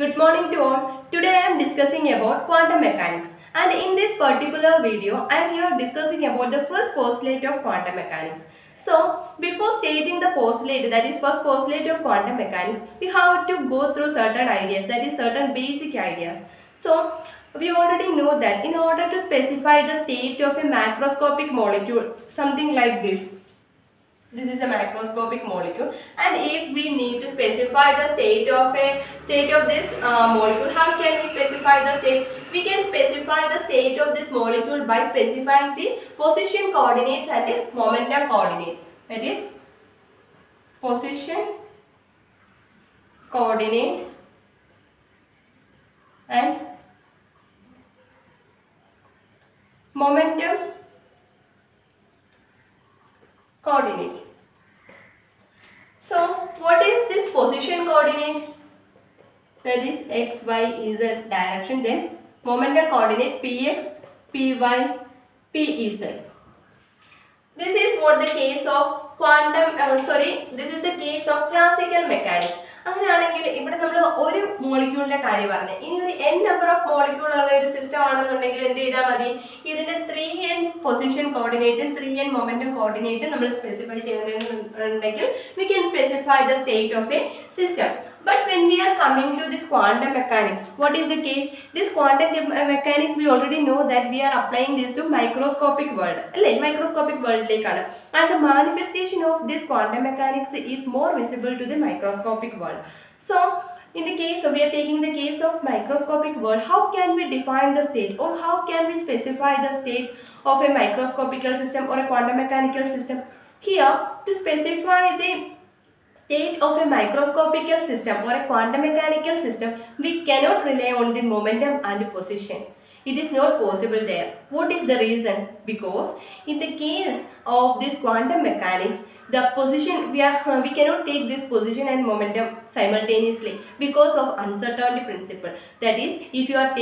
Good morning to all. Today I am discussing about quantum mechanics, and in this particular video I am here discussing about the first postulate of quantum mechanics. So before stating the postulate, that is first postulate of quantum mechanics, we have to go through certain ideas, that is certain basic ideas. So we already know that in order to specify the state of a macroscopic molecule, something like this. This is a macroscopic molecule, and if we need to specify the state of this molecule, how can we specify the state? We can specify the state of this molecule by specifying the position coordinates and a momentum coordinate. That is position coordinate and momentum coordinate. So what is this position coordinate? That is x, y, z direction. Then momentum coordinate px, py, pez. This is what the case of this is the case of classical mechanics. അങ്ങനെയാണെങ്കിൽ ഇവിടെ നമ്മൾ ഒരു മോളിക്യൂളിന്റെ കാര്യം പറഞ്ഞു. ഇനി ഒരു n number of molecule ഉള്ള ഒരു സിസ്റ്റം ആണെന്നുണ്ടെങ്കിൽ എന്ത് ചെയ്താൽ മതി? ഇതിന്റെ 3n പൊസിഷൻ കോർഡിനേറ്റും 3n മൊമെന്റം കോർഡിനേറ്റും നമ്മൾ സ്പെസിഫൈ ചെയ്യുന്നുണ്ടെങ്കിൽ we can specify the state of a system. But when we are coming to this quantum mechanics, what is the case? This quantum mechanics, we already know that we are applying this to microscopic world. Microscopic world lekana. And the manifestation of this quantum mechanics is more visible to the microscopic world. So, in the case, we are taking the case of microscopic world. How can we define the state, or how can we specify the state of a microscopical system or a quantum mechanical system? Here, to specify the state of a microscopical system or a quantum mechanical system, we cannot rely on the momentum and position. It is not possible there. What is the reason? Because in the case of this quantum mechanics, the position we cannot take this position and momentum simultaneously because of uncertainty principle. That is, if you are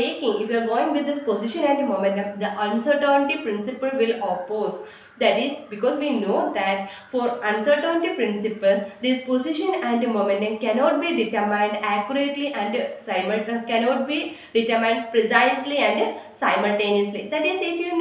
going with this position and momentum, the uncertainty principle will oppose. That is, because we know that for uncertainty principle, this position and momentum cannot be determined accurately and cannot be determined precisely and simultaneously. That is, if you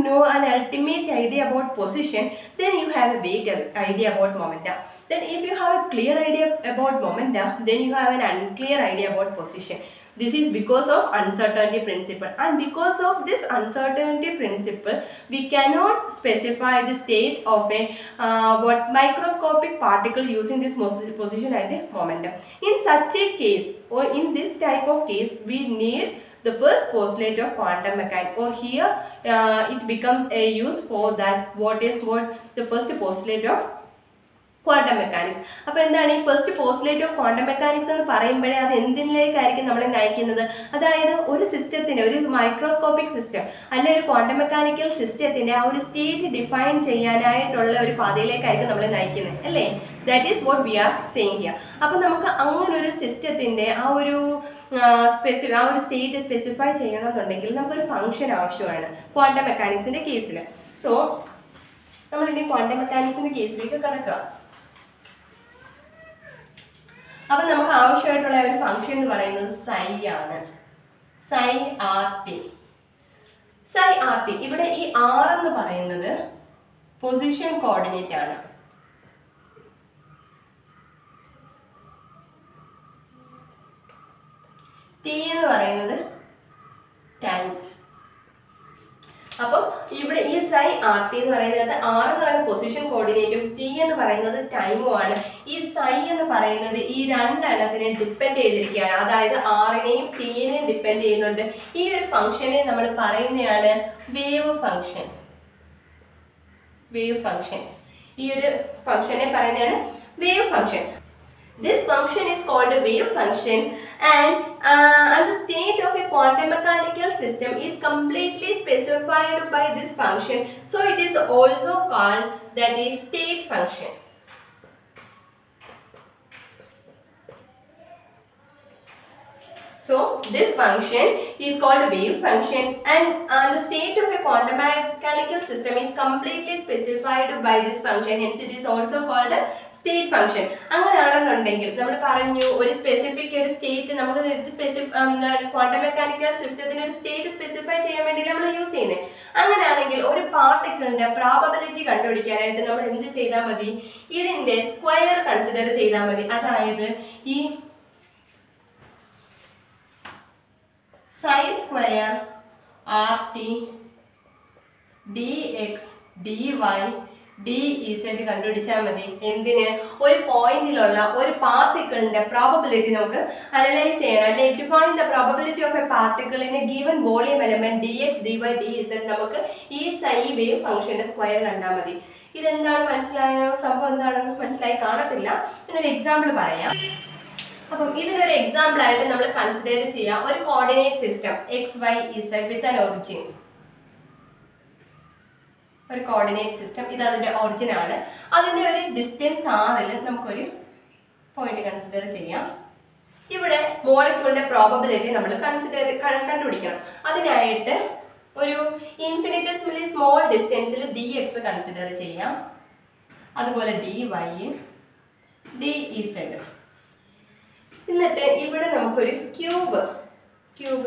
know an ultimate idea about position, then you have a vague idea about momentum. Then if you have a clear idea about momentum, then you have an unclear idea about position. This is because of uncertainty principle, and because of this uncertainty principle, we cannot specify the state of a microscopic particle using this position and momentum. In such a case, or in this type of case, we need the first postulate of quantum mechanics, or here it becomes a use for that. What the first postulate of quantum mechanics. അപ്പോൾ എന്താണ് ഈ first postulate of quantum mechanics എന്ന് പറയുമ്പോഴേ അത് എന്തിലേക്കായിരിക്കും നമ്മളെ നയിക്കുന്നത്? അതായത് ഒരു സിസ്റ്റത്തിൻ്റെ, ഒരു മൈക്രോസ്കോപ്പിക് സിസ്റ്റം അല്ലെങ്കിൽ ഒരു ക്വാണ്ടം മെക്കാനിക്കൽ സിസ്റ്റത്തിൻ്റെ ആ ഒരു സ്റ്റേറ്റ് ഡിഫൈൻ ചെയ്യാനായിട്ടുള്ള ഒരു പാതയിലേക്കായിരിക്കും നമ്മളെ നയിക്കുന്നത്, അല്ലേ? That is what we are saying here. അപ്പോൾ നമുക്ക് അങ്ങനെ ഒരു സിസ്റ്റത്തിൻ്റെ ആ ഒരു സ്റ്റേറ്റ് സ്പെസിഫൈ ചെയ്യണമെന്നുണ്ടെങ്കിൽ നമുക്കൊരു ഫംഗ്ഷൻ ആവശ്യമാണ് ക്വാണ്ടം മെക്കാനിക്സിൻ്റെ കേസിൽ. സോ നമ്മളിനി ക്വാണ്ടം മെക്കാനിക്സിൻ്റെ കേസിലേക്ക് കടക്കുക. അപ്പോൾ നമുക്ക് ആവശ്യമായിട്ടുള്ള ഒരു ഫംഗ്ഷൻ എന്ന് പറയുന്നത് psi ആണ്. psi rt. ഇവിടെ ഈ r എന്ന് പറയുന്നത് പൊസിഷൻ കോർഡിനേറ്റ് ആണ്. t എന്ന് പറയുന്നത് ടൈം. അപ്പം ഇവിടെ ഈ psi rt എന്ന് പറയുന്നത് r എന്ന് പറയുന്നത് പൊസിഷൻ കോർഡിനേറ്റും t എന്ന് പറയുന്നത് ടൈമും ആണ്. ഈ psi എന്ന് പറയുന്നത് ഈ രണ്ടെണ്ണത്തിനെ ഡിപ്പെൻഡ് ചെയ്തിരിക്കുകയാണ്. അതായത് r-നെയും t-നെയും ഡിപ്പെൻഡ് ചെയ്യുന്നുണ്ട്. ഈ ഒരു ഫംഗ്ഷനെ നമ്മൾ പറയുന്നതാണ് വേവ് ഫംഗ്ഷൻ. ഈ ഒരു ഫംഗ്ഷനെ പറയുന്നതാണ് wave function. This function is called a wave function, and the state of a quantum mechanical system is completely specified by this function. So it is also called that is state function. So this function is called a wave function, and the state of a quantum mechanical system is completely specified by this function. Hence it is also called a state function. അങ്ങനെയാണെന്നുണ്ടെങ്കിൽ നമ്മൾ പറഞ്ഞു ഒരു specific ഒരു state നമുക്ക് quantum mechanical സിസ്റ്റത്തിന് ഒരു state specify ചെയ്യാൻ വേണ്ടി നമ്മൾ യൂസ് ചെയ്യുന്നത്. അങ്ങനെയാണെങ്കിൽ ഒരു പാർട്ടിക്കിളിന്റെ പ്രോബബിലിറ്റി കണ്ടുപിടിക്കാനായിട്ട് നമ്മൾ എന്ത് ചെയ്താൽ മതി? ഇതിന്റെ സ്ക്വയർ കൺസിഡർ ചെയ്താൽ മതി. അതായത് ഈ psi square RT dx dy dz കണ്ടുപിടിച്ചാൽ മതി. എന്തിന്? ഒരു പോയിന്റിലുള്ള ഒരു പാർട്ടിക്കിളിന്റെ പ്രോബബിലിറ്റി നമുക്ക് അനലൈസ് ചെയ്യണം. അല്ലെങ്കിൽ to find the probability of a particle in a given volume element dx dy dz നമുക്ക് ഈ psi വേവ് ഫംഗ്ഷന്റെ സ്ക്വയർ കണ്ടാൽ മതി. ഇതെന്താണ് മനസ്സിലായോ? സംഭവം എന്താണെന്ന് മനസ്സിലായി കാണത്തില്ല. ഇതിനൊരു എക്സാമ്പിൾ പറയാം. അപ്പം ഇതിനൊരു എക്സാമ്പിൾ ആയിട്ട് നമ്മൾ കൺസിഡർ ചെയ്യാം ഒരു coordinate system XYZ with an origin. ഒരു കോർഡിനേറ്റ് സിസ്റ്റം, ഇത് അതിന്റെ ഒറിജിൻ ആണ്. അതിന്റെ ഒരു ഡിസ്റ്റൻസ് R-ൽ നമുക്കൊരു പോയിന്റ് കൺസിഡർ ചെയ്യാം. ഇവിടെ മോളിക്യൂളിന്റെ പ്രോബബിലിറ്റി നമ്മൾ കണ്ടുപിടിക്കണം. അതിനായിട്ട് ഒരു ഇൻഫിനിറ്റസിമലി സ്മോൾ ഡിസ്റ്റൻസിൽ dx കൺസിഡർ ചെയ്യാം. അതുപോലെ dy dz. എന്നിട്ട് ഇവിടെ നമുക്കൊരു ക്യൂബ്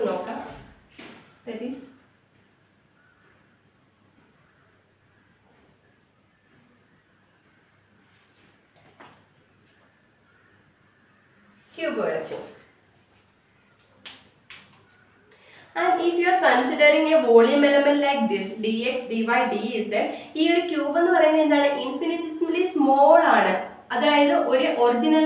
നോക്കാം. ദാറ്റ് ഈസ് ക്യൂബ് വരച്ചു. And if you are considering a volume element like this dx dy dz, ഈ ഒരു ക്യൂബ് എന്ന് പറയുന്നത് എന്താണ്? ഇൻഫിനിറ്റിസിമലി സ്മോൾ ആണ്. അതായത് ഒരു ഒറിജിനിൽ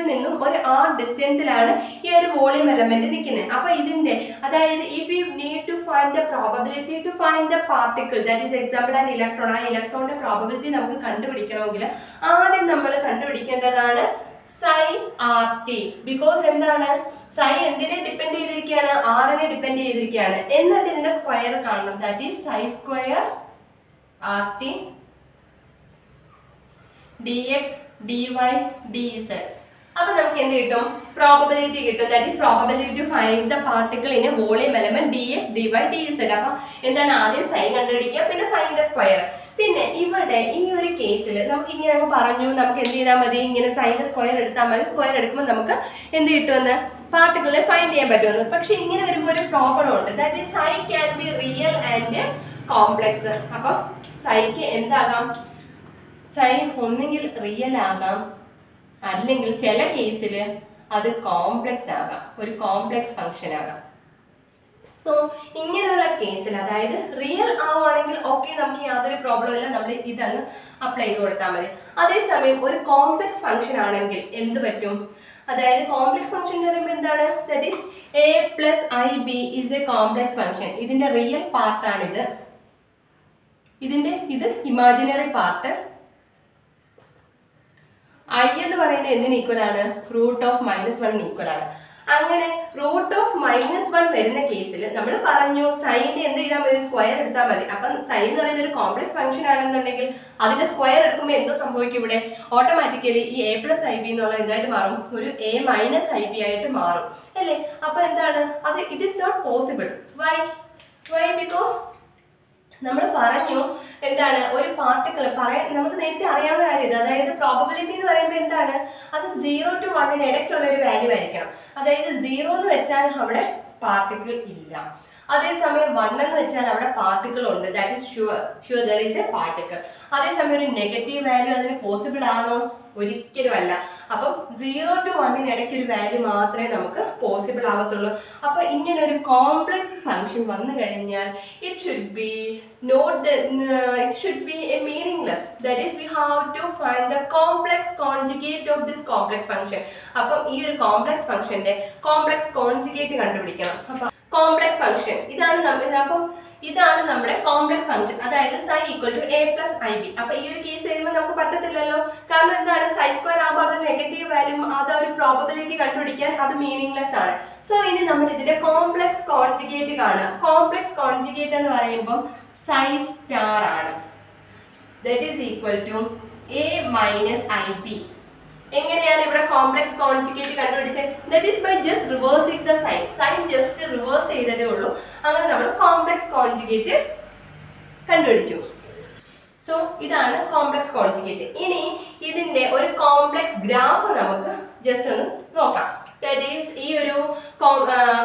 നിന്നും ഒരു r ഡിസ്റ്റൻസിലാണ് ഈ ഒരു വോളിയം എലമെന്റ് നിൽക്കുന്നത്. അപ്പൊ ഇതിന്റെ അതായത് if you need to find the probability to find the particle, that is example an electron, ആ ഇലക്ട്രോണിന്റെ പ്രോബബിലിറ്റി നമുക്ക് കണ്ടുപിടിക്കണമെങ്കിൽ ആദ്യം നമ്മൾ കണ്ടുപിടിക്കേണ്ടതാണ് sin RT. ബിക്കോസ് എന്താണ്? psi എന്തിനെ ഡിപ്പെൻഡ് ചെയ്തിരിക്കുകയാണ്? R-നെ ഡിപ്പെൻഡ് ചെയ്തിരിക്കുകയാണ്. എന്നിട്ട് ഇതിന്റെ സ്ക്വയർ കാണണം. That is psi square RT dx dy dz. അപ്പൊ നമുക്ക് എന്ത് കിട്ടും? പ്രോബബിലിറ്റി കിട്ടും. That is probability to find the particle in a volume element dx dy dz. അപ്പൊ എന്താണ്? ആദ്യം സൈൻ കണ്ടുപിടിക്കുക, പിന്നെ സൈനിന്റെ സ്ക്വയർ. പിന്നെ ഇവിടെ ഈ ഒരു കേസിൽ നമുക്ക് ഇങ്ങനെ പറഞ്ഞു, നമുക്ക് എന്ത് ചെയ്താൽ മതി? ഇങ്ങനെ സൈനിന്റെ സ്ക്വയർ എടുത്താൽ മതി. സ്ക്വയർ എടുക്കുമ്പോൾ നമുക്ക് എന്ത് കിട്ടുമെന്ന്? പാർട്ടിക്കിളെ ഫൈൻഡ് ചെയ്യാൻ പറ്റുമെന്ന്. പക്ഷെ ഇങ്ങനെ വരുമ്പോൾ ഒരു പ്രോബ്ലം ഉണ്ട്. That is psi can be real and complex. അപ്പൊ സൈക്ക് എന്താകാം? സൈ ഒന്നെങ്കിൽ റിയൽ ആകാം, അല്ലെങ്കിൽ ചില കേസിൽ അത് കോംപ്ലക്സ് ആകാം, ഒരു കോംപ്ലക്സ് ഫംഗ്ഷൻ ആകാം. സോ ഇങ്ങനെയുള്ള കേസിൽ അതായത് റിയൽ ആവുകയാണെങ്കിൽ ഓക്കെ, നമുക്ക് യാതൊരു പ്രോബ്ലം ഇല്ല, നമ്മൾ ഇതങ്ങ് അപ്ലൈ ചെയ്ത് കൊടുത്താൽ മതി. അതേസമയം ഒരു കോംപ്ലക്സ് ഫംഗ്ഷൻ ആണെങ്കിൽ എന്ത് പറ്റും? അതായത് കോംപ്ലക്സ് ഫംഗ്ഷൻ എന്ന് പറയുമ്പോൾ എന്താണ്? That is a + ib is a complex function. ഇതിന്റെ റിയൽ പാർട്ടാണിത്, ഇത് ഇമാജിനറി പാർട്ട്. I എന്ന് പറയുന്നത് എന്തിന് ഈക്വൽ ആണ്? √(-1) ഈക്വൽ ആണ്. അങ്ങനെ √(-1) വരുന്ന കേസിൽ നമ്മൾ പറഞ്ഞു സൈൻ്റെ എന്ത് ചെയ്താൽ മതി? സ്ക്വയർ എടുത്താൽ മതി. അപ്പം സൈൻ എന്ന് പറയുന്നത് ഒരു കോംപ്ലക്സ് ഫംഗ്ഷൻ ആണെന്നുണ്ടെങ്കിൽ അതിന്റെ സ്ക്വയർ എടുക്കുമ്പോൾ എന്തോ സംഭവിക്കും? ഇവിടെ ഓട്ടോമാറ്റിക്കലി ഈ a + ib എന്നുള്ള എന്തായിട്ട് മാറും? ഒരു a - ib ആയിട്ട് മാറും അല്ലേ? അപ്പൊ എന്താണ് അത്? It is not possible. Why? Because നമ്മൾ പറഞ്ഞു എന്താണ്? ഒരു പാർട്ടിക്കിൾ നമുക്ക് നേരത്തെ അറിയാവുന്ന കാര്യം ഇത്. അതായത് പ്രോബബിലിറ്റി എന്ന് പറയുമ്പോൾ എന്താണ്? അത് 0 to 1 ഇടയ്ക്കുള്ള ഒരു വാല്യൂ ആയിരിക്കണം. അതായത് 0 എന്ന് വെച്ചാൽ അവിടെ പാർട്ടിക്കിൾ ഇല്ല, അതേസമയം 1 എന്ന് വെച്ചാൽ അവിടെ പാർട്ടിക്കിൾ ഉണ്ട്. That is sure there is A particle. അതേസമയം ഒരു നെഗറ്റീവ് വാല്യൂ അതിന് പോസിബിൾ ആണോ? ഒരിക്കലും അല്ല. അപ്പം 0 to 1 ഇടയ്ക്ക് ഒരു വാല്യൂ മാത്രമേ നമുക്ക് പോസിബിൾ ആവത്തുള്ളൂ. അപ്പൊ ഇങ്ങനെ ഒരു കോംപ്ലക്സ് ഫംഗ്ഷൻ വന്നു കഴിഞ്ഞാൽ it should be a meaningless. That is we have to find the complex conjugate of this complex function. അപ്പം ഈ ഒരു കോംപ്ലക്സ് ഫംഗ്ഷന്റെ കോംപ്ലക്സ് കോൺജുഗേറ്റ് കണ്ടുപിടിക്കണം. അപ്പൊ കോംപ്ലക്സ് ഫംഗ്ഷൻ ഇതാണ് നമ്മുടെ കോംപ്ലക്സ് ഫംഗ്ഷൻ. അതായത് psi = a + ib. അപ്പൊ ഈ ഒരു കേസ് വരുമ്പോൾ നമുക്ക് പറ്റത്തില്ലല്ലോ. കാരണം എന്താണ്? psi സ്ക്വയർ ആകുമ്പോൾ അത് നെഗറ്റീവ് വാല്യൂ, അതൊരു പ്രോബബിലിറ്റി കണ്ടുപിടിക്കാൻ അത് മീനിങ്ലെസ് ആണ്. സോ ഇനി നമ്മൾ ഇതിന്റെ കോംപ്ലക്സ് കോൺജുഗേറ്റ് കാണുക. കോംപ്ലക്സ് കോൺജുഗേറ്റ് എന്ന് പറയുമ്പോൾ psi സ്റ്റാർ ആണ്. That is equal to a - ib. എങ്ങനെയാണ് ഇവിടെ കോംപ്ലക്സ് കോൺജുഗേറ്റ് കണ്ടുപിടിച്ചത്? That is by just reversing the sign just reverse ചെയ്തതേ ഉള്ളൂ. അങ്ങനെ നമ്മൾ കോംപ്ലക്സ് കോൺജുഗേറ്റ് കണ്ടുപിടിച്ചു. സോ ഇതാണ് കോംപ്ലക്സ് കോൺജുഗേറ്റ്. ഇനി ഇതിന്റെ ഒരു കോംപ്ലക്സ് ഗ്രാഫ് നമുക്ക് ജസ്റ്റ് ഒന്ന് നോക്കാം. ദാറ്റ് ഈസ് ഈ ഒരു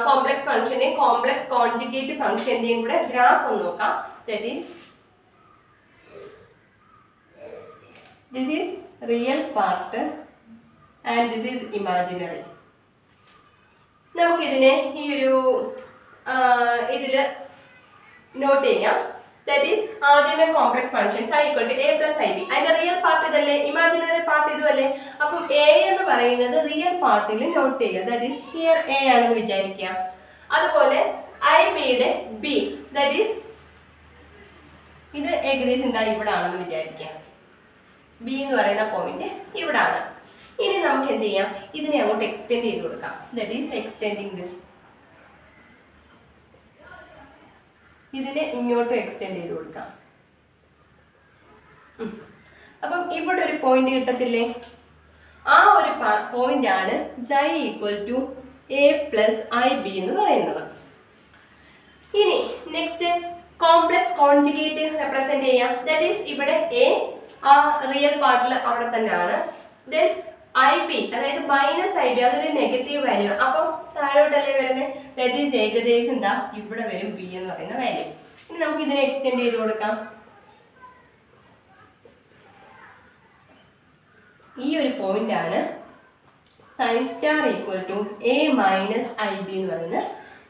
കോംപ്ലക്സ് ഫംഗ്ഷന്റെ കോംപ്ലക്സ് കോൺജുഗേറ്റ് ഫംഗ്ഷന്റെയും കൂടെ ഗ്രാഫ് ഒന്ന് നോക്കാം. That is this is real part and this is imaginary. നമുക്ക് ഇതിനെ ഈ ഒരു ഇതില് നോട്ട് ചെയ്യാം. That is ആദ്യമേ complex functions i = a + ib. അതിന്റെ റിയൽ പാർട്ട് ഇതല്ലേ, ഇമാജിനറി പാർട്ട് ഇതുമല്ലേ. അപ്പം a എന്ന് പറയുന്നത് റിയൽ പാർട്ടിൽ നോട്ട് ചെയ്യുക. ദാറ്റ് ഈസ് ഹിയർ a ആണെന്ന് വിചാരിക്കുക. അതുപോലെ ib യുടെ b, ദാറ്റ് ഈസ് ഇത് ഏകദേശം എന്താ ഇവിടെ ആണെന്ന് വിചാരിക്കുക. ബി എന്ന് പറയുന്ന പോയിന്റ് ഇവിടാണ്. ഇനി നമുക്ക് എന്ത് ചെയ്യാം, ഇതിനെ അങ്ങോട്ട് എക്സ്റ്റെൻഡ് ചെയ്ത് കൊടുക്കാം. That is extending this. ഇതിനെ ഇങ്ങോട്ടും എക്സ്റ്റെൻഡ് ചെയ്ത് കൊടുക്കാം. അപ്പം ഇവിടെ ഒരു പോയിന്റ് കിട്ടത്തില്ലേ, ആ ഒരു പോയിന്റ് ആണ് xi = a + ib എന്ന് പറയുന്നത്. ഇനി നെക്സ്റ്റ് കോംപ്ലക്സ് കോൺജുഗേറ്റ് റെപ്രസെന്റ് ചെയ്യാം. ദാറ്റ് ഈസ് ഇവിടെ a ആ റിയൽ പാർട്ടിൽ അവിടെ തന്നെയാണ്. ദെൻ ib, അതായത് -ib, അതൊരു നെഗറ്റീവ് വാല്യൂ. അപ്പം താഴോട്ടല്ലേ വരുന്നത്. ദാറ്റ് ഈസ് ഏകദേശം എന്താ ഇവിടെ വരും b എന്ന് പറയുന്ന വാല്യൂ. ഇനി നമുക്ക് ഇതിനെ എക്സ്റ്റെൻഡ് ചെയ്ത് കൊടുക്കാം. ഈ ഒരു പോയിന്റ് ആണ് sin star = a - ib എന്ന് പറയുന്ന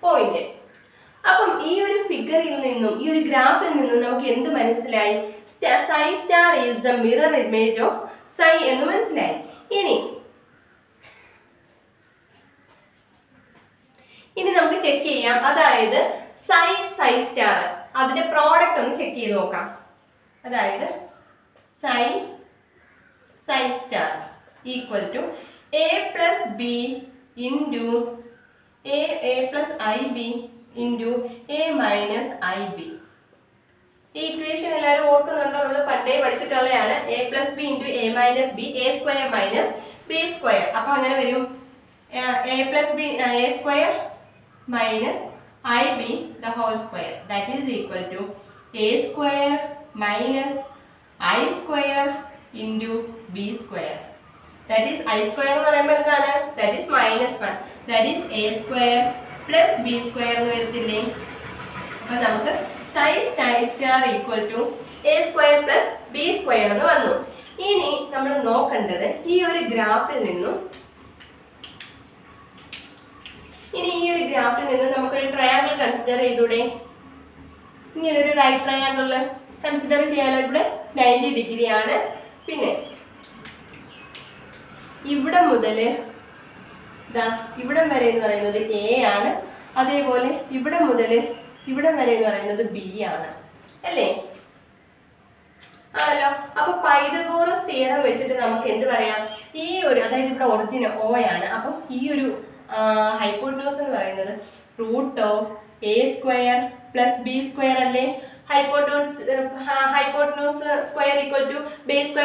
പോയിന്റ്. അപ്പം ഈ ഒരു ഫിഗറിൽ നിന്നും ഈ ഒരു ഗ്രാഫിൽ നിന്നും നമുക്ക് എന്ത് മനസ്സിലായി? psi star is the mirror image of psi എന്ന് മനസ്സിലായി. ഇനി നമുക്ക് ചെക്ക് ചെയ്യാം. അതായത് psi star അതിന്റെ പ്രോഡക്റ്റ് ഒന്ന് ചെക്ക് ചെയ്ത് നോക്കാം. അതായത് psi star = a + b × a + ib × a - ib. ഈ ഇക്വേഷൻ എല്ലാവരും ഓർക്കുന്നുണ്ടോ? നമ്മൾ പണ്ടേ പഠിച്ചിട്ടുള്ളതാണ്. a + b × a - b, a² - b². അപ്പൊ അങ്ങനെ വരും a + b a² - ib the whole square. That is equal to a² - i² × b². That is i² എന്ന് പറയുമ്പോൾ എന്താണ്? That is -1. That is a² + b² എന്ന് വരത്തില്ലേ. അപ്പൊ നമുക്ക് psi star = a² + b² എന്ന് വന്നു. ഇനി നമ്മൾ നോക്കേണ്ടത് ഈ ഒരു ഗ്രാഫിൽ നിന്നും നമുക്കൊരു ട്രയാങ്കിൾ കൺസിഡർ ചെയ്തൂടെ? ഇങ്ങനൊരു റൈറ്റ് ട്രയാങ്കിൾ കൺസിഡർ ചെയ്യാനോ. ഇവിടെ 90 ഡിഗ്രി ആണ്. പിന്നെ ഇവിടെ മുതൽ ഇവിടം വരെ എന്ന് പറയുന്നത് a ആണ്. അതേപോലെ ഇവിടെ മുതൽ ഇവിടെ വരെ എന്ന് പറയുന്നത് b ആണ്, അല്ലേ? ആണല്ലോ. അപ്പൊ പൈതഗോറസ് തിയറം വെച്ചിട്ട് നമുക്ക് എന്ത് പറയാം? ഈ ഒരു, അതായത് ഇവിടെ ഒറിജിൻ o ആണ്. അപ്പം ഈ ഒരു ഹൈപ്പോട്ടന്യൂസ് എന്ന് പറയുന്നത് √a² + b² അല്ലേ? ഹൈപ്പോട്ടന്യൂസ് സ്ക്വയർ = b² +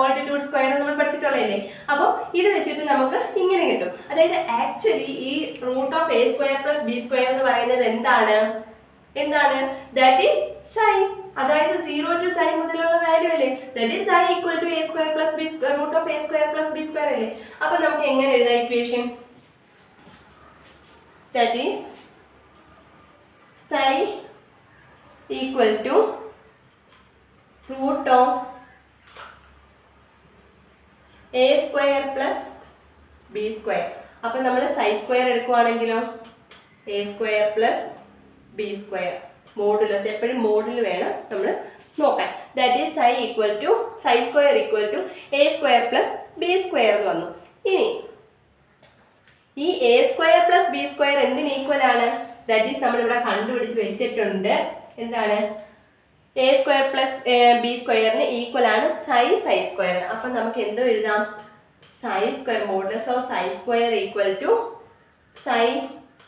altitude² നമ്മൾ പഠിച്ചിട്ടുള്ളതല്ലേ. അപ്പോൾ ഇത് വെച്ചിട്ട് നമുക്ക് ഇങ്ങനെ കിട്ടും. അതായത് ആക്ച്വലി ഈ √a² + b² എന്ന് പറയുന്നത് എന്താണ്? That is psi. അതായത് 0 to psi മുതലുള്ള വാല്യൂ അല്ലേ? That is psi = a² + b² √a² + b² അല്ലേ? അപ്പൊ നമുക്ക് എങ്ങനെ എഴുതാം equation? That is psi = √a² + b². അപ്പൊ നമ്മൾ psi² എടുക്കുവാണെങ്കിലോ a² + b² മോഡുലസ് എപ്പോഴും മോഡിൽ വേണം നമ്മൾ നോക്കാൻ. That is psi² = a² + b² എന്ന് വന്നു. ഇനി ഈ a² + b² എന്തിന് ഈക്വൽ ആണ്? ദാറ്റ് ഈസ് നമ്മൾ ഇവിടെ കണ്ടുപിടിച്ച് വെച്ചിട്ടുണ്ട്. എന്താണ്? a² + b² ഈക്വൽ ആണ് psi². അപ്പൊ നമുക്ക് എന്തോ എഴുതാം? psi² modulus of psi² =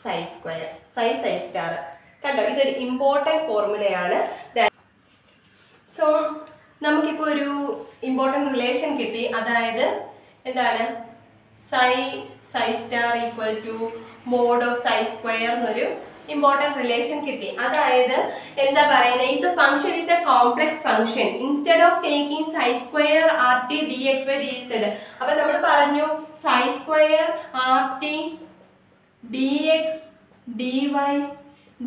psi star. കണ്ടോ, ഇതൊരു ഇമ്പോർട്ടൻറ്റ് ഫോർമുലയാണ്. സോ നമുക്കിപ്പോൾ ഒരു ഇമ്പോർട്ടൻറ്റ് റിലേഷൻ കിട്ടി. അതായത് എന്താണ്? psi star = mod of psi² എന്നൊരു ഇമ്പോർട്ടൻറ്റ് റിലേഷൻ കിട്ടി. അതായത് എന്താ പറയുന്നത്, if the function is a complex function instead of taking psi square R T D X by D Z. അപ്പൊ നമ്മൾ പറഞ്ഞു psi square R T D X D Y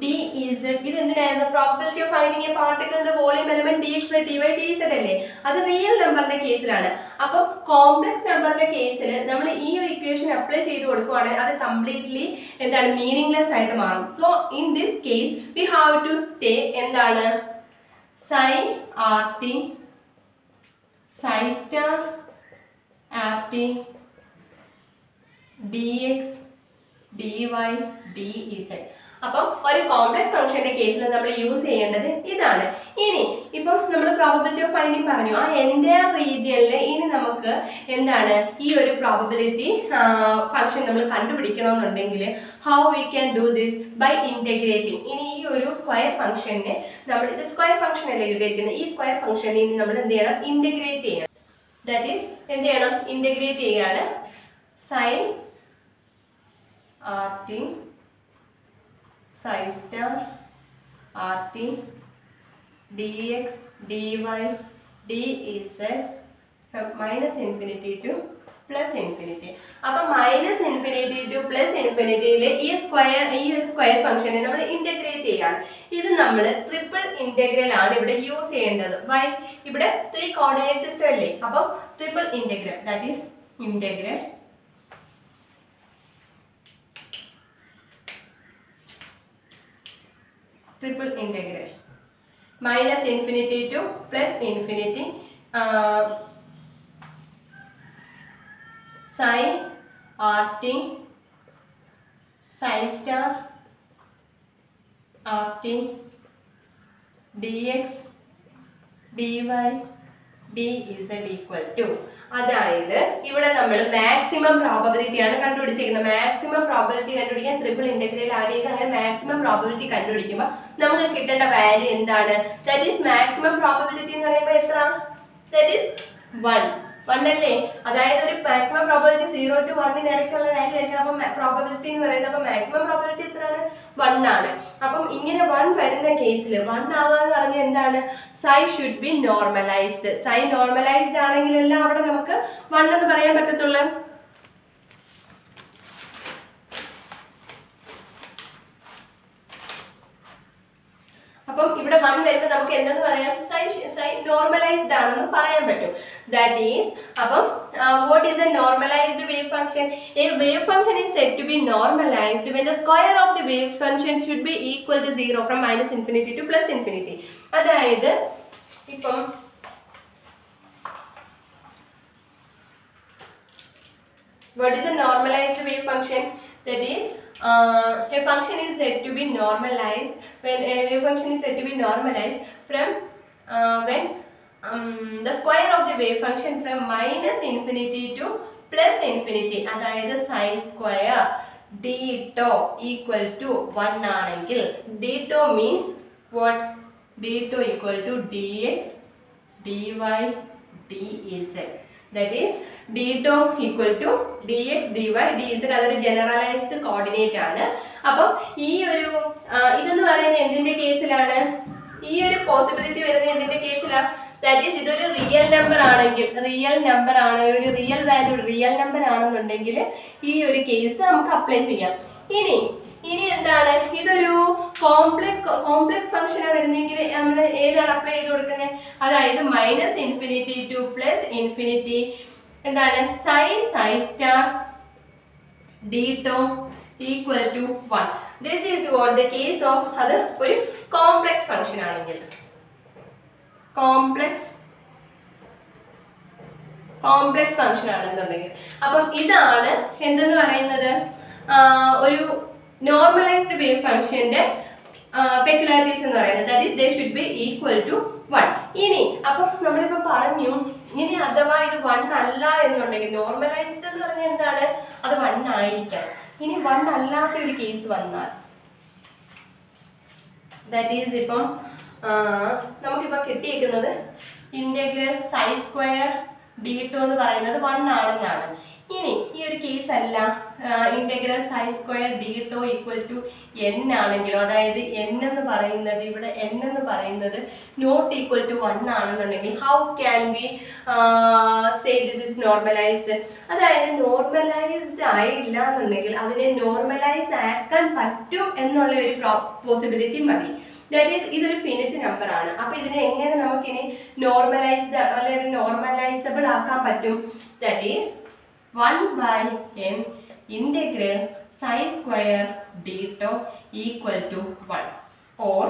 D Z ഇത് എന്തിനായിരുന്നു, probability of finding a particle in the volume element D X by D Y D Z അല്ലേ. അത് real നമ്പറിന്റെ കേസിലാണ്. അപ്പം കോംപ്ലക്സ് നമ്പറിന്റെ കേസിൽ നമ്മൾ ഈ ഒരു ഇക്വേഷൻ അപ്ലൈ ചെയ്ത് കൊടുക്കുവാണെങ്കിൽ അത് കംപ്ലീറ്റ്ലി എന്താണ് മീനിങ്ലെസ് ആയിട്ട് മാറും. So in this case we have to stay എന്താണ് psi R t psi star r T D X D Y D z. അപ്പം ഒരു കോംപ്ലക്സ് ഫംഗ്ഷന്റെ കേസിൽ നമ്മൾ യൂസ് ചെയ്യേണ്ടത് ഇതാണ്. ഇനി ഇപ്പം നമ്മൾ പ്രോബബിലിറ്റി ഓഫ് ഫൈൻഡിങ് പറഞ്ഞു, ആ എൻ്റയർ റീജിയനിൽ ഇനി നമുക്ക് എന്താണ് ഈ ഒരു പ്രോബബിലിറ്റി ഫംഗ്ഷൻ നമ്മൾ കണ്ടുപിടിക്കണമെന്നുണ്ടെങ്കിൽ how we can do this by integrating. ഇനി ഈ ഒരു സ്ക്വയർ ഫംഗ്ഷനെ നമ്മൾ ഇത് സ്ക്വയർ ഫംഗ്ഷൻ അല്ലേ ഇരിക്കുന്നത്, ഈ സ്ക്വയർ ഫംഗ്ഷനെ ഇനി നമ്മൾ എന്ത് ചെയ്യണം, ഇൻറ്റഗ്രേറ്റ് ചെയ്യണം. ദാറ്റ് ഈസ് എന്ത് ചെയ്യണം, ഇൻറ്റഗ്രേറ്റ് ചെയ്യാണ്. Psi R T psi star rt dx dy dz from minus infinity to plus infinity. അപ്പോൾ മൈനസ് ഇൻഫിനിറ്റി ടു പ്ലസ് ഇൻഫിനിറ്റിയിൽ ഈ ഒരു സ്ക്വയർ ഫംഗ്ഷനെ നമ്മൾ ഇൻറ്റഗ്രേറ്റ് ചെയ്യാണ്. ഇത് നമ്മൾ ട്രിപ്പിൾ ഇൻറ്റഗ്രൽ ആണ് ഇവിടെ യൂസ് ചെയ്യേണ്ടത്. വൈ, ഇവിടെ 3 കോർഡിനേറ്റ് സിസ്റ്റം അല്ലേ. അപ്പം triple integral that is integral triple integral minus infinity to plus infinity sin rt sin star rt dx dy dz equal to. അതായത് ഇവിടെ നമ്മൾ മാക്സിമം പ്രോബബിലിറ്റി ആണ് കണ്ടുപിടിച്ചിരിക്കുന്നത്. മാക്സിമം പ്രോബബിലിറ്റി കണ്ടുപിടിക്കാൻ ട്രിപ്പിൾ ഇന്റഗ്രൽ ആഡ് ചെയ്ത് അങ്ങനെ maximum probability കണ്ടുപിടിക്കുമ്പോൾ നമുക്ക് കിട്ടേണ്ട value എന്താണ്, ദാറ്റ് ഈസ് മാക്സിമം പ്രോബബിലിറ്റി എന്ന് പറയുമ്പോൾ എത്ര, ദാറ്റ് ഈസ് 1 അല്ലേ. അതായത് ഒരു മാക്സിമം പ്രോബബിലിറ്റി 0 to 1 ഇടയ്ക്കുള്ള വാല്യൂ ആയിരിക്കും. അപ്പം പ്രോബബിലിറ്റി എന്ന് പറയുന്നത് അപ്പം മാക്സിമം പ്രോബബിലിറ്റി എത്രയാണ്, 1 ആണ്. അപ്പം ഇങ്ങനെ 1 വരുന്ന കേസിൽ 1 ആവാന്ന് പറഞ്ഞാൽ എന്താണ്, psi should be normalized. Psi normalized ആണെങ്കിലല്ല അവിടെ നമുക്ക് 1 എന്ന് പറയാൻ പറ്റത്തുള്ളൂ. അപ്പം ഇവിടെ 1 വരുമ്പോൾ നമുക്ക് എന്തെന്ന് പറയാം, സൈ നോർമലൈസ്ഡ് ആണെന്ന് പറയാൻ പറ്റും. ദാറ്റ് ഈസ് അപ്പം what is a normalised wave function? A wave function is said to be normalised when the square of the wave function should be equal to 0 from minus infinity to plus infinity. അതായത് ഇപ്പം what is a normalized wave function? That is a function is said to be normalized when a wave function is said to be normalized from when the square of the wave function from minus infinity to plus infinity. അതായത് sin square d tau equal to 1 ആണെങ്കിൽ d tau means what? d tau equal to dx dy dz. That is d tau equal to dx dy dz. അതൊരു generalised coordinate ആണ്. അപ്പം ഈ ഒരു ഇതെന്ന് പറയുന്നത് എന്തിന്റെ കേസിലാണ്, ഈ ഒരു പോസിബിലിറ്റി വരുന്നത് എന്തിന്റെ കേസിലാണ്, ദാറ്റ് ഈസ് ഇതൊരു റിയൽ നമ്പർ ആണെങ്കിൽ, റിയൽ നമ്പർ ആണ്, ഒരു റിയൽ വാല്യൂ റിയൽ നമ്പർ ആണെന്നുണ്ടെങ്കിൽ ഈ ഒരു കേസ് നമുക്ക് അപ്ലൈ ചെയ്യാം. ഇനി എന്താണ്, ഇതൊരു കോംപ്ലക്സ് ഫംഗ്ഷൻ വരുന്നെങ്കിൽ നമ്മൾ ഏതാണ് അപ്ലൈ ചെയ്ത് കൊടുക്കുന്നത്, അതായത് minus infinity to plus infinity എന്താണ് psi star d tau equal to 1. This is what the case of അത് ഒരു കോംപ്ലക്സ് ഫംഗ്ഷൻ ആണെങ്കിൽ, കോംപ്ലക്സ് ഫംഗ്ഷൻ ആണെന്നുണ്ടെങ്കിൽ. അപ്പം ഇതാണ് എന്തെന്ന് പറയുന്നത്, ഒരു നോർമലൈസ്ഡ് വേവ് ഫംഗ്ഷന്റെ പെക്യുലാരിറ്റീസ് എന്ന് പറയുന്നത്. That is they should be equal to 1. ഇനി അപ്പം നമ്മളിപ്പോൾ പറഞ്ഞു, ഇനി അഥവാ ഇത് 1 അല്ല എന്നുണ്ടെങ്കിൽ, നോർമലൈസ്ഡ് എന്ന് പറഞ്ഞാൽ എന്താണ്, അത് 1 ആയിരിക്കണം. ഇനി 1 അല്ലാത്ത ഒരു കേസ് വന്നാൽ, ദാറ്റ് ഈസ് ഇപ്പം നമുക്കിപ്പോൾ കിട്ടിയിരിക്കുന്നത് ഇന്റഗ്രൽ സൈ സ്ക്വയർ d2 എന്ന് പറയുന്നത് 1 ആണെന്നാണ്. ഇനി ഈ ഒരു കേസ് അല്ല, integral psi square D tau equal to N ആണെങ്കിലോ, അതായത് എൻ എന്ന് പറയുന്നത് ഇവിടെ n എന്ന് പറയുന്നത് നോട്ട് ഈക്വൽ ടു 1 ആണെന്നുണ്ടെങ്കിൽ how can be say this is normalised? അതായത് നോർമലൈസ്ഡ് ആയില്ല എന്നുണ്ടെങ്കിൽ അതിനെ നോർമലൈസ് ആക്കാൻ പറ്റും എന്നുള്ള ഒരു പോസിബിലിറ്റി മതി. ദാറ്റ് ഈസ് ഇതൊരു ഫിനിറ്റ് നമ്പർ ആണ്. അപ്പൊ ഇതിനെ എങ്ങനെ നമുക്കിനി നോർമലൈസ്ഡ് അല്ലെങ്കിൽ നോർമലൈസബിൾ ആക്കാൻ പറ്റും? That is 1/n integral sin square d tau equal to 1 or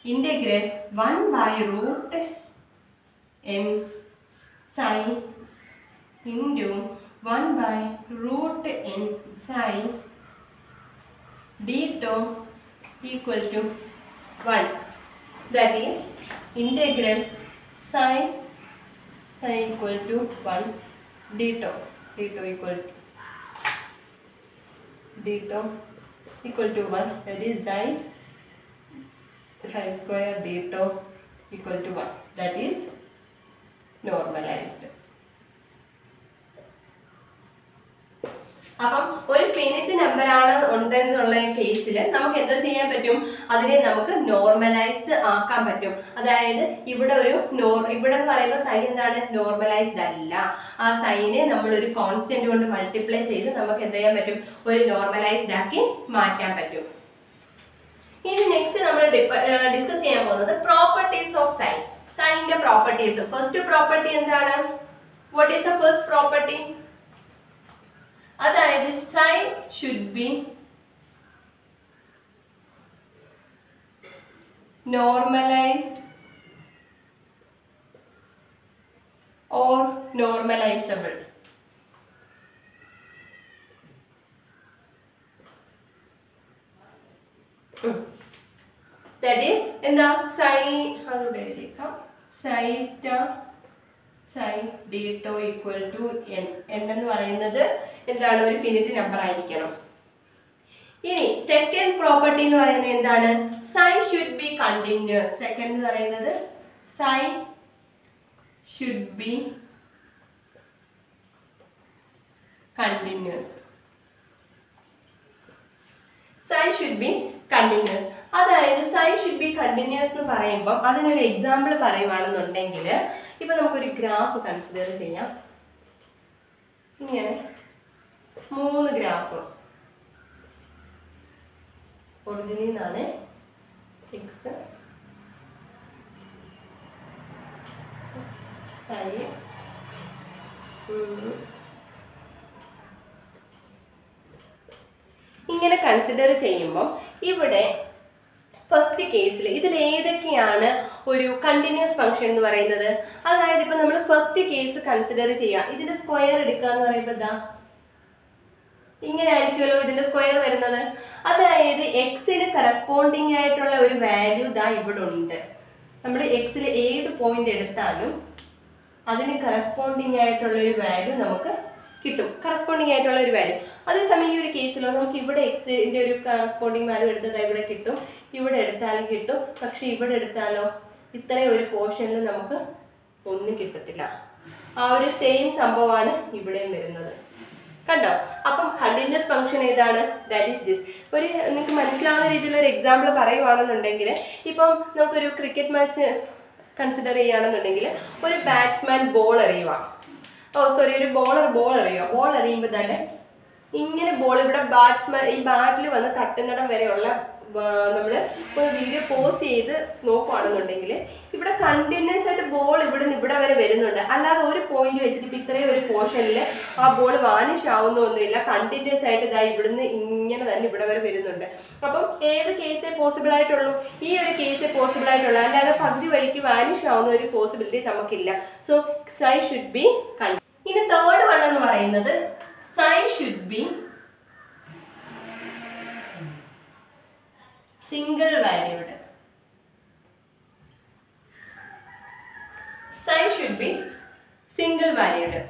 integral 1/√n sin into 1/√n sin d tau equal to 1. That is integral sin equal to 1 d tau equal to 1. That is sin square d tau equal to 1. That is normalized. അപ്പം ഒരു finite number ആണ് ഉണ്ടെന്നുള്ള കേസിൽ നമുക്ക് എന്താ ചെയ്യാൻ പറ്റും? അതിനെ നമുക്ക് നോർമലൈസ്ഡ് ആക്കാൻ പറ്റും. അതായത് ഇവിടെ ഒരു ഇവിടെ എന്ന് പറയുമ്പോൾ സൈൻ എന്താണ്? നോർമലൈസ്ഡ് അല്ല. ആ സൈനെ നമ്മൾ ഒരു കോൺസ്റ്റന്റ് കൊണ്ട് മൾട്ടിപ്ലൈ ചെയ്ത് നമുക്ക് എന്ത് ചെയ്യാൻ പറ്റും? ഒരു നോർമലൈസ്ഡ് ആക്കി മാറ്റാൻ പറ്റും. ഇനി നെക്സ്റ്റ് നമ്മൾ ഡിസ്കസ് ചെയ്യാൻ പോകുന്നത് പ്രോപ്പർട്ടീസ് ഓഫ് സൈൻ. സൈനിന്റെ പ്രോപ്പർട്ടീസ്. ഫസ്റ്റ് പ്രോപ്പർട്ടി എന്താണ്? What is the first property? അതായത് psi should be normalized or normalizable. That is എന്താ? സൈൻ അതുകൂടെ എഴുതിയേക്കാം. Psi d tau equal to n. N എന്ന് പറയുന്നത് എന്താണ്? ഒരു ഫിനിറ്റ് നമ്പർ ആയിരിക്കണം. ഇനി സെക്കൻഡ് പ്രോപ്പർട്ടി എന്ന് പറയുന്നത് എന്താണ്? Psi should be continuous. Second എന്ന് പറയുന്നത് psi should be continuous. Psi should be continuous. അതായത് സൈൻ ഷുഡ് ബി കണ്ടിന്യൂസ് എന്ന് പറയുമ്പോൾ അതിനൊരു എക്സാമ്പിൾ പറയുവാണെന്നുണ്ടെങ്കിൽ ഇപ്പൊ നമുക്കൊരു ഗ്രാഫ് കൺസിഡർ ചെയ്യാം. ഇങ്ങനെ 3 ഗ്രാഫ് ഒറിജിനിൽ നിന്നാണ് എക്സ് സൈ ഇങ്ങനെ കൺസിഡർ ചെയ്യുമ്പോൾ ഇവിടെ ഫസ്റ്റ് കേസിൽ ഇതിൽ ഏതൊക്കെയാണ് ഒരു കണ്ടിന്യൂസ് ഫംഗ്ഷൻ എന്ന് പറയുന്നത്? അതായത് ഇപ്പൊ നമ്മൾ ഫസ്റ്റ് കേസ് കൺസിഡർ ചെയ്യുക. ഇതിന്റെ സ്ക്വയർ എടുക്കുക എന്ന് പറയുമ്പോൾ ഇതാ ഇങ്ങനെ ആയിരിക്കുമല്ലോ ഇതിന്റെ സ്ക്വയർ വരുന്നത്. അതായത് എക്സിന് കറസ്പോണ്ടിങ് ആയിട്ടുള്ള ഒരു വാല്യൂ ഇതാ ഇവിടെ ഉണ്ട്. നമ്മൾ എക്സിൽ ഏത് പോയിന്റ് എടുത്താലും അതിന് കറസ്പോണ്ടിങ് ആയിട്ടുള്ള ഒരു വാല്യൂ നമുക്ക് കിട്ടും. കറസ്പോണ്ടിങ് ആയിട്ടുള്ള ഒരു വാല്യൂ. അതേസമയം ഈ ഒരു കേസിലോ നമുക്ക് ഇവിടെ എക്സിന്റെ ഒരു കറസ്പോണ്ടിങ് വാല്യൂ എടുത്തത് ഇവിടെ കിട്ടും, ഇവിടെ എടുത്താലും കിട്ടും. പക്ഷെ ഇവിടെ എടുത്താലോ ഇത്രയും ഒരു പോർഷനിൽ നമുക്ക് ഒന്നും കിട്ടത്തില്ല. ആ ഒരു സെയിം സംഭവമാണ് ഇവിടെയും വരുന്നത്. കണ്ടോ? അപ്പം കണ്ടിന്യൂസ് ഫംഗ്ഷൻ ഏതാണ്? That is this. ഒരു നിങ്ങൾക്ക് മനസ്സിലാവുന്ന രീതിയിൽ ഒരു എക്സാമ്പിൾ പറയുവാണെന്നുണ്ടെങ്കിൽ ഇപ്പം നമുക്കൊരു ക്രിക്കറ്റ് മാച്ച് കൺസിഡർ ചെയ്യുകയാണെന്നുണ്ടെങ്കിൽ ഒരു ബാറ്റ്സ്മാൻ ബോൾ എറിയുക. ഒരു ബോൾ എറിയുക. ബോൾ എറിയുമ്പോൾ തന്നെ ഇങ്ങനെ ബോൾ ഇവിടെ ബാറ്റ്സ്മാൻ ഈ ബാറ്റിൽ വന്ന് തട്ടുന്നിടം വരെയുള്ള നമ്മൾ ഒരു വീഡിയോ പോസ് ചെയ്ത് നോക്കുകയാണെന്നുണ്ടെങ്കിൽ ഇവിടെ കണ്ടിന്യൂസ് ആയിട്ട് ബോൾ ഇവിടെ നിന്ന് ഇവിടെ വരെ വരുന്നുണ്ട്. അല്ലാതെ ഒരു പോയിന്റ് വെച്ചിട്ട് ഇപ്പം ഇത്രയും ഒരു പോർഷനിൽ ആ ബോൾ വാനിഷ് ആവുന്നൊന്നുമില്ല. കണ്ടിന്യൂസ് ആയിട്ട് ഇതായി ഇവിടുന്ന് ഇങ്ങനെ തന്നെ ഇവിടെ വരെ വരുന്നുണ്ട്. അപ്പം ഏത് കേസേ പോസിബിൾ ആയിട്ടുള്ളൂ? ഈ ഒരു കേസേ പോസിബിൾ ആയിട്ടുള്ളൂ. അല്ലാതെ പകുതി വഴിക്ക് വാനിഷ് ആവുന്ന ഒരു പോസിബിലിറ്റി നമുക്കില്ല. So psi should be continuous. ഇനി തേർഡ് വൺ എന്ന് പറയുന്നത് psi should be single valued. Psi should be single valued.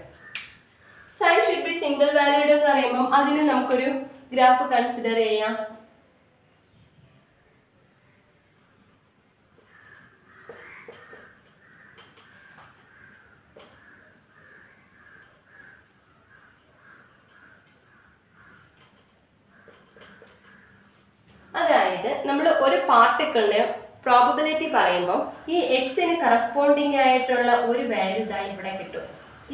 Psi should be single valued എന്ന് പറയുമ്പോൾ അതിന് നമുക്കൊരു ഗ്രാഫ് കൺസിഡർ ചെയ്യാം. അതായത് നമ്മൾ ഒരു പാർട്ടിക്കിളിന് പ്രോബബിലിറ്റി പറയുമ്പോൾ ഈ എക്സിന് കറസ്പോണ്ടിങ് ആയിട്ടുള്ള ഒരു വാല്യൂ ഇതായി ഇവിടെ കിട്ടും.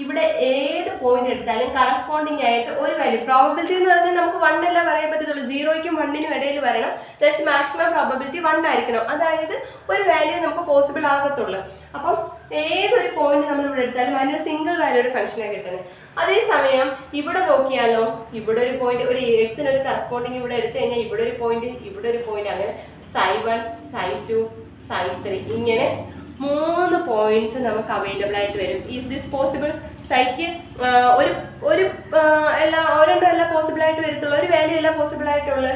ഇവിടെ ഏത് പോയിന്റ് എടുത്താലും കറസ്പോണ്ടിങ് ആയിട്ട് ഒരു വാല്യൂ, പ്രോബബിലിറ്റി എന്ന് പറഞ്ഞാൽ നമുക്ക് 1 അല്ല പറയാൻ പറ്റത്തുള്ളൂ, 0ക്കും 1നും ഇടയിൽ വരണം. ദാറ്റ്സ് മാക്സിമം പ്രോബബിലിറ്റി 1 ആയിരിക്കണം. അതായത് ഒരു വാല്യൂ നമുക്ക് പോസിബിൾ ആകത്തുള്ളൂ. അപ്പം ഏതൊരു പോയിന്റ് നമ്മൾ ഇവിടെ എടുത്താലും അതിനൊരു സിംഗിൾ വാല്യൂയുടെ ഫംഗ്ഷനാണ് കിട്ടുന്നത്. അതേസമയം ഇവിടെ നോക്കിയാലോ, ഇവിടെ ഒരു പോയിന്റ്, ഒരു എക്സിന് ഒരു കറസ്പോണ്ടിങ് ഇവിടെ എടുത്തു കഴിഞ്ഞാൽ ഇവിടെ ഒരു പോയിന്റ്, ഇവിടെ ഒരു പോയിന്റ്, അങ്ങനെ psi1, psi2, psi3 ഇങ്ങനെ 3 പോയിന്റ്സ് നമുക്ക് അവൈലബിൾ ആയിട്ട് വരും. Is this possible? സൈക്ക് ഒരെണ്ണം എല്ലാം പോസിബിൾ ആയിട്ട് വരത്തുള്ളൂ, ഒരു വാല്യൂ എല്ലാം പോസിബിൾ ആയിട്ടുള്ളത്.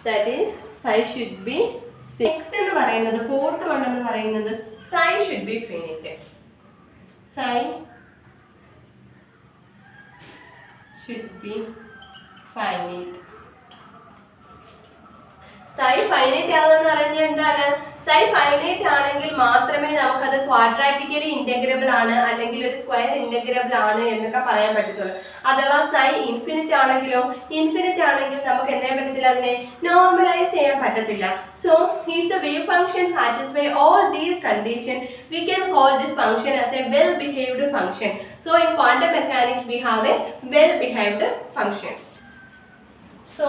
That is psi should be. Next എന്ന് പറയുന്നത്, ഫോർത്ത് വൺ എന്ന് പറയുന്നത് psi should be finite. psi should be finite. psi finite ആവുമെന്ന് പറഞ്ഞാൽ എന്താണ്? psi ഫൈനൈറ്റ് ആണെങ്കിൽ മാത്രമേ നമുക്കത് ക്വാഡ്രാറ്റിക്കലി ഇന്റഗ്രബിൾ ആണ് അല്ലെങ്കിൽ ഒരു സ്ക്വയർ ഇന്റഗ്രബിൾ ആണ് എന്നൊക്കെ പറയാൻ പറ്റത്തുള്ളൂ. അഥവാ psi ഇൻഫിനിറ്റ് ആണെങ്കിലോ, ഇൻഫിനിറ്റ് ആണെങ്കിൽ നമുക്ക് എന്താ പറ്റത്തില്ല, അതിനെ നോർമലൈസ് ചെയ്യാൻ പറ്റത്തില്ല. So if the wave function satisfy all these conditions, we can call this function as a well behaved function. So in quantum mechanics we have a well behaved function. So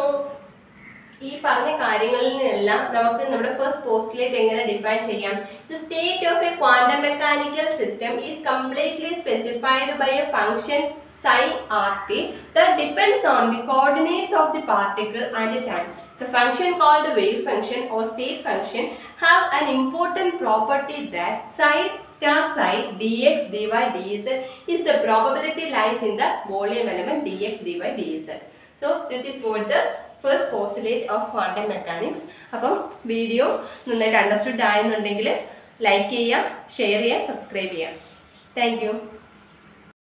ഈ പറഞ്ഞ കാര്യങ്ങളിൽ നിന്നെല്ലാം നമുക്ക് നമ്മുടെ first postulate എങ്ങനെ define ചെയ്യാം? The state of a quantum mechanical system is completely specified by a function psi rt that depends on the coordinates of the particle and time. The function called wave function or state function have an important property that psi star psi dx dy dz is the probability lies in the volume element dx dy dz. So this is what the first postulate of quantum mechanics. അപ്പം video നന്നായിട്ട് understood ആയെന്നുണ്ടെങ്കിൽ like ചെയ്യുക, share ചെയ്യുക, subscribe ചെയ്യുക. Thank you.